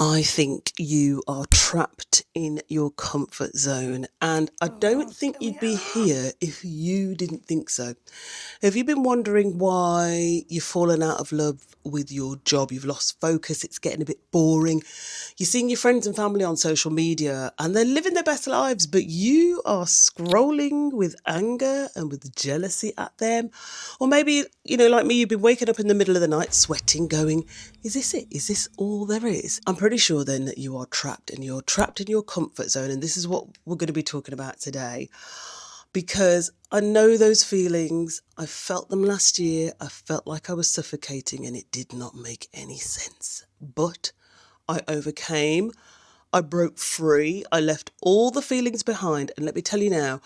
I think you are trapped in your comfort zone, and I don't think you'd be here if you didn't think so. Have you been wondering why you've fallen out of love with your job? You've lost focus, it's getting a bit boring. You're seeing your friends and family on social media and they're living their best lives, but you are scrolling with anger and with jealousy at them. Or maybe, like me, you've been waking up in the middle of the night sweating, going, is this it? Is this all there is? I'm pretty sure then that you are trapped, and you're trapped in your comfort zone. And this is what we're going to be talking about today, because I know those feelings. I felt them last year. I felt like I was suffocating and it did not make any sense. But I overcame. I broke free. I left all the feelings behind. And let me tell you now,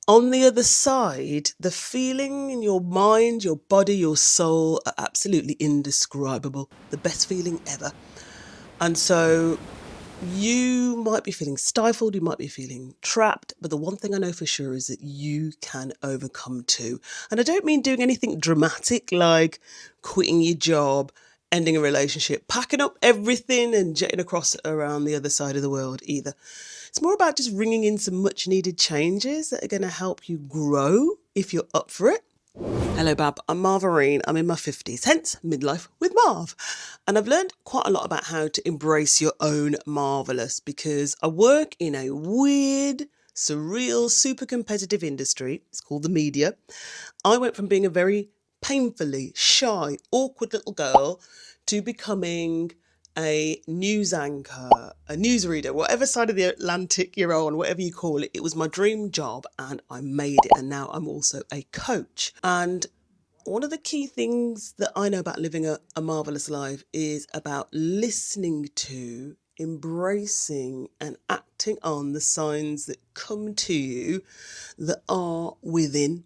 on the other side, the feeling in your mind, your body, your soul are absolutely indescribable. The best feeling ever. And so you might be feeling stifled, you might be feeling trapped, but the one thing I know for sure is that you can overcome too. And I don't mean doing anything dramatic like quitting your job, ending a relationship, packing up everything and jetting across around the other side of the world either. It's more about just ringing in some much needed changes that are going to help you grow if you're up for it. Hello, Bab. I'm Marvarine. I'm in my 50s, hence Midlife with Marv. And I've learned quite a lot about how to embrace your own marvellous, because I work in a weird, surreal, super competitive industry. It's called the media. I went from being a very painfully shy, awkward little girl to becoming a news anchor, a newsreader, whatever side of the Atlantic you're on, whatever you call it. It was my dream job and I made it. And now I'm also a coach. And one of the key things that I know about living a marvellous life is about listening to, embracing and acting on the signs that come to you that are within.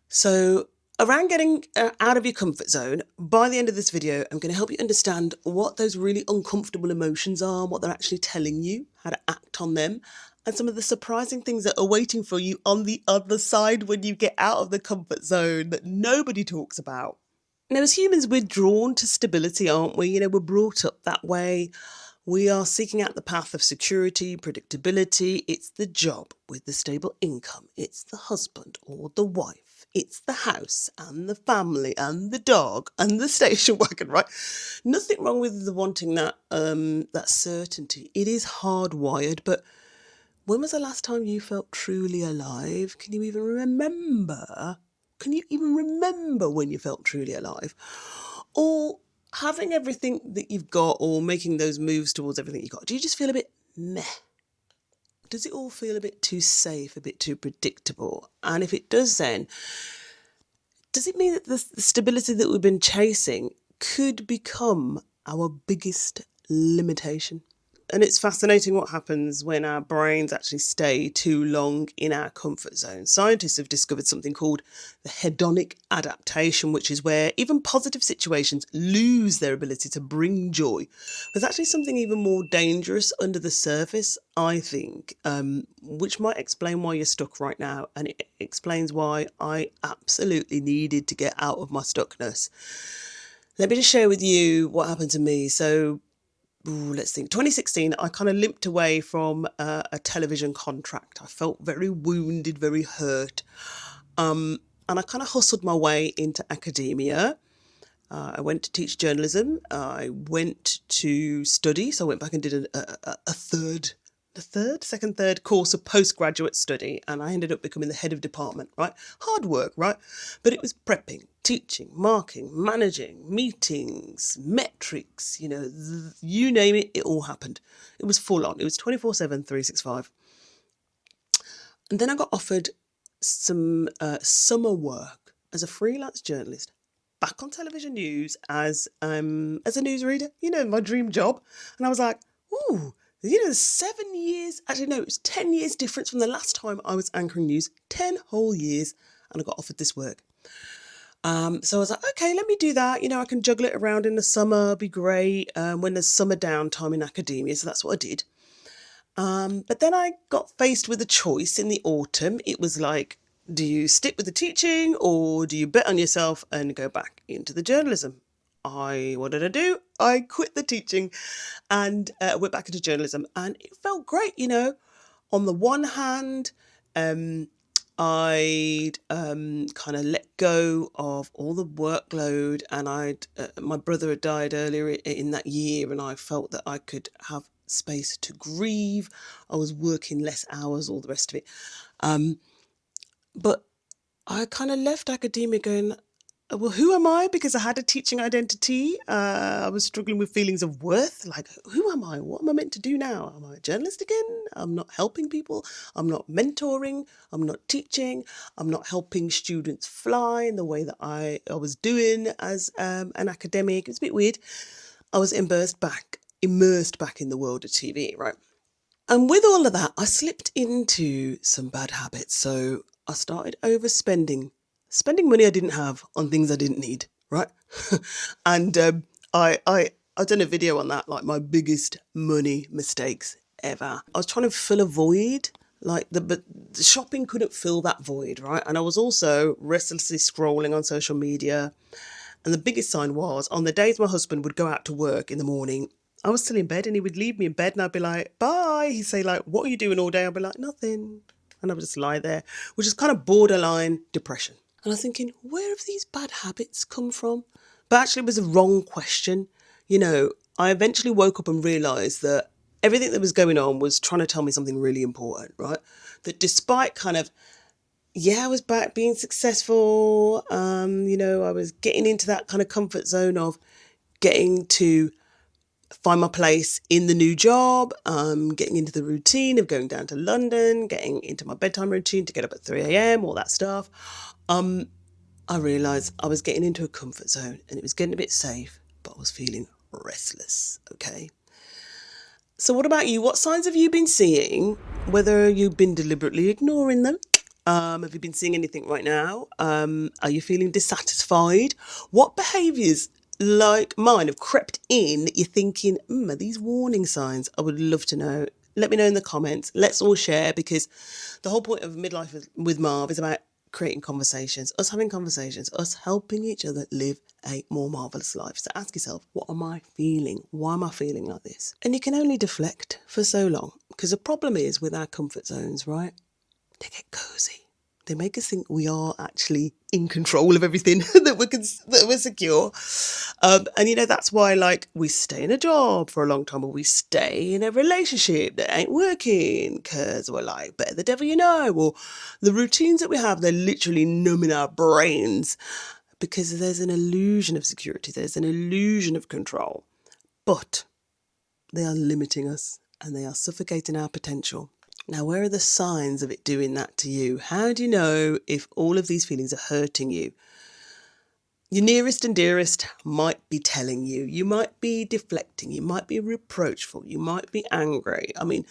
So around getting out of your comfort zone, by the end of this video, I'm going to help you understand what those really uncomfortable emotions are, what they're actually telling you, how to act on them, and some of the surprising things that are waiting for you on the other side when you get out of the comfort zone that nobody talks about. Now, as humans, we're drawn to stability, aren't we? We're brought up that way. We are seeking out the path of security, predictability. It's the job with the stable income. It's the husband or the wife. It's the house and the family and the dog and the station wagon, right? Nothing wrong with the wanting that certainty. It is hardwired, but when was the last time you felt truly alive? Can you even remember? Can you even remember when you felt truly alive? Or having everything that you've got, or making those moves towards everything you've got, do you just feel a bit meh? Does it all feel a bit too safe, a bit too predictable? And if it does, then does it mean that the stability that we've been chasing could become our biggest limitation? And it's fascinating what happens when our brains actually stay too long in our comfort zone. Scientists have discovered something called the hedonic adaptation, which is where even positive situations lose their ability to bring joy. There's actually something even more dangerous under the surface, I think, which might explain why you're stuck right now. And it explains why I absolutely needed to get out of my stuckness. Let me just share with you what happened to me. So let's think. 2016, I kind of limped away from a television contract. I felt very wounded, very hurt. And I kind of hustled my way into academia. I went to teach journalism. I went to study. So I went back and did a third course of postgraduate study. And I ended up becoming the head of department, right? Hard work, right? But it was prepping, teaching, marking, managing, meetings, metrics, you name it, it all happened. It was full on. It was 24/7, 365. And then I got offered some summer work as a freelance journalist back on television news as a newsreader, my dream job. And I was like, ooh, 7 years, actually no, it was 10 years difference from the last time I was anchoring news, 10 whole years, and I got offered this work. So I was like, okay, let me do that. I can juggle it around in the summer, be great, when there's summer downtime in academia. So that's what I did. But then I got faced with a choice in the autumn. It was like, do you stick with the teaching or do you bet on yourself and go back into the journalism? what did I do? I quit the teaching and went back into journalism, and it felt great, On the one hand, I'd kind of let go of all the workload, and my brother had died earlier in that year, and I felt that I could have space to grieve. I was working less hours, all the rest of it. But I kind of left academia going, well, who am I? Because I had a teaching identity. I was struggling with feelings of worth. Like, who am I? What am I meant to do now? Am I a journalist again? I'm not helping people. I'm not mentoring. I'm not teaching. I'm not helping students fly in the way that I was doing as an academic. It's a bit weird. I was immersed back in the world of TV, right? And with all of that, I slipped into some bad habits. So I started spending money I didn't have on things I didn't need, right? And I done a video on that, like my biggest money mistakes ever. I was trying to fill a void, but the shopping couldn't fill that void, right? And I was also restlessly scrolling on social media. And the biggest sign was on the days my husband would go out to work in the morning, I was still in bed and he would leave me in bed and I'd be like, bye. He'd say like, what are you doing all day? I'd be like, nothing. And I would just lie there, which is kind of borderline depression. And I was thinking, where have these bad habits come from? But actually it was a wrong question. I eventually woke up and realised that everything that was going on was trying to tell me something really important, right? That despite kind of, I was back being successful. I was getting into that kind of comfort zone of getting to find my place in the new job, getting into the routine of going down to London, getting into my bedtime routine to get up at 3 a.m, all that stuff. I realised I was getting into a comfort zone and it was getting a bit safe, but I was feeling restless, okay? So what about you? What signs have you been seeing? Whether you've been deliberately ignoring them? Have you been seeing anything right now? Are you feeling dissatisfied? What behaviours like mine have crept in that you're thinking, are these warning signs? I would love to know. Let me know in the comments. Let's all share, because the whole point of Midlife with Marv is about creating conversations, us having conversations, us helping each other live a more marvellous life. So ask yourself, what am I feeling? Why am I feeling like this? And you can only deflect for so long, because the problem is with our comfort zones, right? They get cosy. They make us think we are actually in control of everything, that we're secure. And that's why we stay in a job for a long time, or we stay in a relationship that ain't working because we're like, better the devil you know, or the routines that we have, they're literally numbing our brains because there's an illusion of security, there's an illusion of control, but they are limiting us and they are suffocating our potential. Now, where are the signs of it doing that to you? How do you know if all of these feelings are hurting you? Your nearest and dearest might be telling you. You might be deflecting. You might be reproachful. You might be angry. I mean,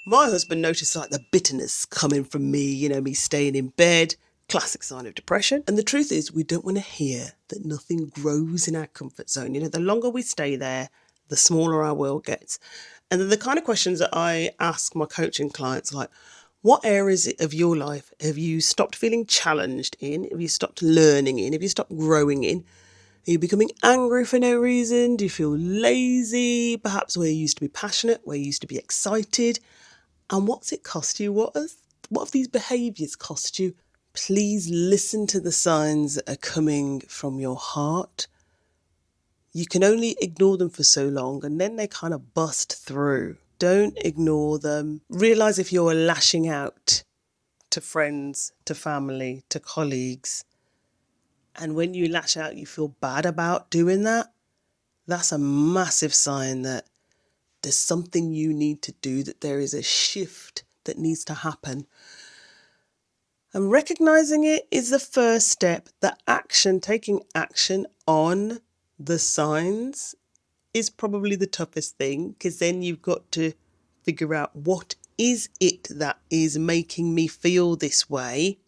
my husband noticed the bitterness coming from me, me staying in bed. Classic sign of depression. And the truth is, we don't want to hear that nothing grows in our comfort zone. The longer we stay there, the smaller our world gets. And then the kind of questions that I ask my coaching clients, like, what areas of your life have you stopped feeling challenged in? Have you stopped learning in? Have you stopped growing in? Are you becoming angry for no reason? Do you feel lazy? Perhaps where you used to be passionate, where you used to be excited? And what's it cost you? What have these behaviours cost you? Please listen to the signs that are coming from your heart. You can only ignore them for so long, and then they kind of bust through. Don't ignore them. Realise if you're lashing out to friends, to family, to colleagues, and when you lash out, you feel bad about doing that, that's a massive sign that there's something you need to do, that there is a shift that needs to happen. And recognising it is the first step. The action, taking action on the signs, is probably the toughest thing, because then you've got to figure out, what is it that is making me feel this way?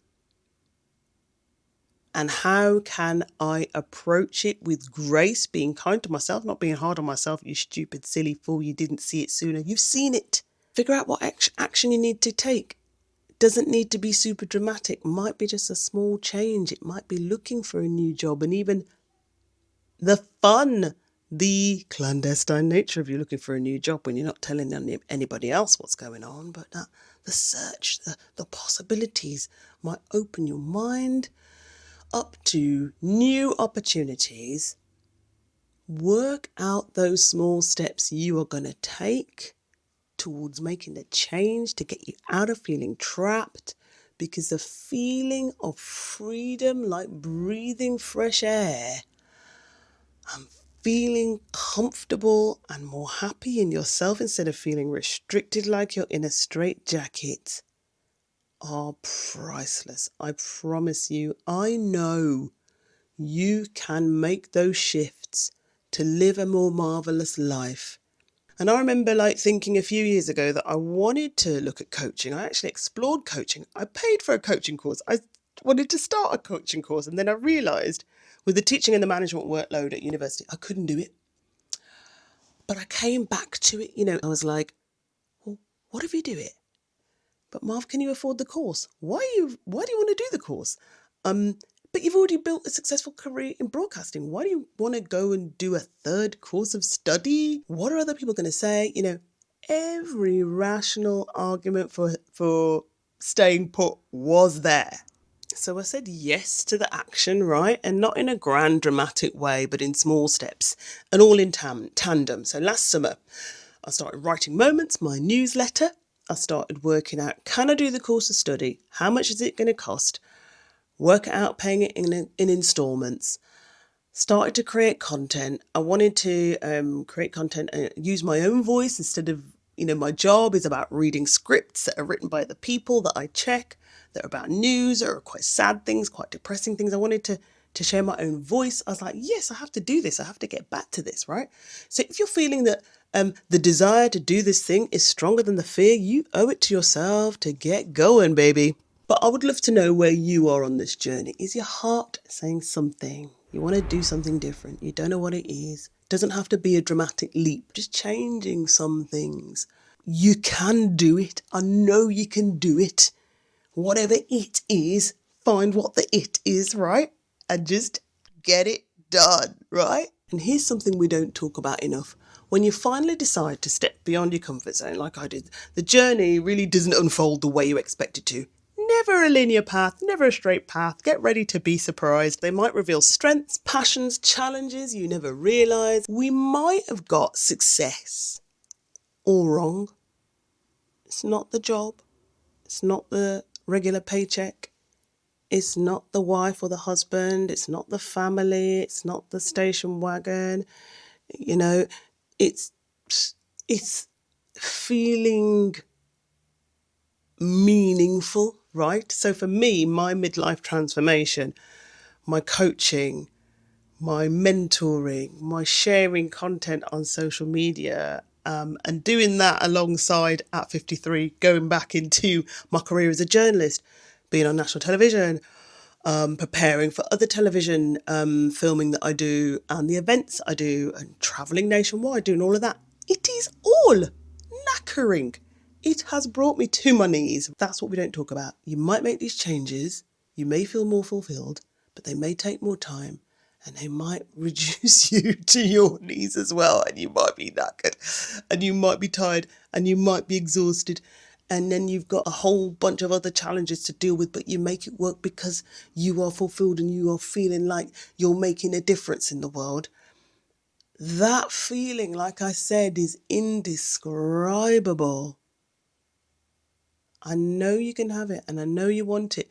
And how can I approach it with grace, being kind to myself, not being hard on myself? You stupid, silly fool, you didn't see it sooner. You've seen it. Figure out what action you need to take. It doesn't need to be super dramatic. It might be just a small change. It might be looking for a new job, and even the fun, the clandestine nature of you looking for a new job when you're not telling anybody else what's going on, but the search, the possibilities might open your mind up to new opportunities. Work out those small steps you are going to take towards making the change to get you out of feeling trapped, because the feeling of freedom, like breathing fresh air and feeling comfortable and more happy in yourself instead of feeling restricted like you're in a straitjacket, are priceless. I promise you, I know you can make those shifts to live a more marvelous life. And I remember thinking a few years ago that I wanted to look at coaching. I actually explored coaching. I paid for a coaching course. I wanted to start a coaching course. And then I realised with the teaching and the management workload at university, I couldn't do it. But I came back to it, I was like, well, what if you do it? But Marv, can you afford the course? Why do you want to do the course? But you've already built a successful career in broadcasting. Why do you want to go and do a third course of study? What are other people going to say? Every rational argument for staying put was there. So I said yes to the action, right? And not in a grand dramatic way, but in small steps and all in tandem. So last summer, I started writing Moments, my newsletter. I started working out, can I do the course of study? How much is it going to cost? Work it out, paying it in instalments. Started to create content. I wanted to create content and use my own voice instead of, my job is about reading scripts that are written by the people that I check, that are about news, that are quite sad things, quite depressing things. I wanted to share my own voice. I was like, yes, I have to do this. I have to get back to this, right? So if you're feeling that the desire to do this thing is stronger than the fear, you owe it to yourself to get going, baby. But I would love to know where you are on this journey. Is your heart saying something? You want to do something different. You don't know what it is. It doesn't have to be a dramatic leap. Just changing some things. You can do it. I know you can do it. Whatever it is, find what the it is, right? And just get it done, right? And here's something we don't talk about enough. When you finally decide to step beyond your comfort zone, like I did, the journey really doesn't unfold the way you expect it to. Never a linear path, never a straight path. Get ready to be surprised. They might reveal strengths, passions, challenges you never realised. We might have got success all wrong. It's not the job. It's not the regular paycheck. It's not the wife or the husband. It's not the family. It's not the station wagon. It's feeling meaningful, right? So for me, my midlife transformation, my coaching, my mentoring, my sharing content on social media, and doing that alongside at 53, going back into my career as a journalist, being on national television, preparing for other television filming that I do and the events I do and travelling nationwide, doing all of that. It is all knackering. It has brought me to my knees. That's what we don't talk about. You might make these changes, you may feel more fulfilled, but they may take more time and they might reduce you to your knees as well. And you might be knackered and you might be tired and you might be exhausted. And then you've got a whole bunch of other challenges to deal with, but you make it work because you are fulfilled and you are feeling like you're making a difference in the world. That feeling, like I said, is indescribable. I know you can have it and I know you want it.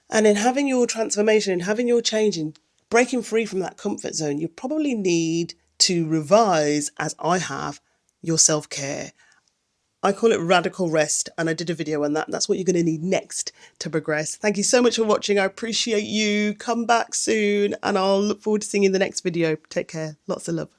And in having your transformation, in having your change, in breaking free from that comfort zone, you probably need to revise, as I have, your self-care. I call it radical rest, and I did a video on that. And that's what you're going to need next to progress. Thank you so much for watching. I appreciate you. Come back soon, and I'll look forward to seeing you in the next video. Take care. Lots of love.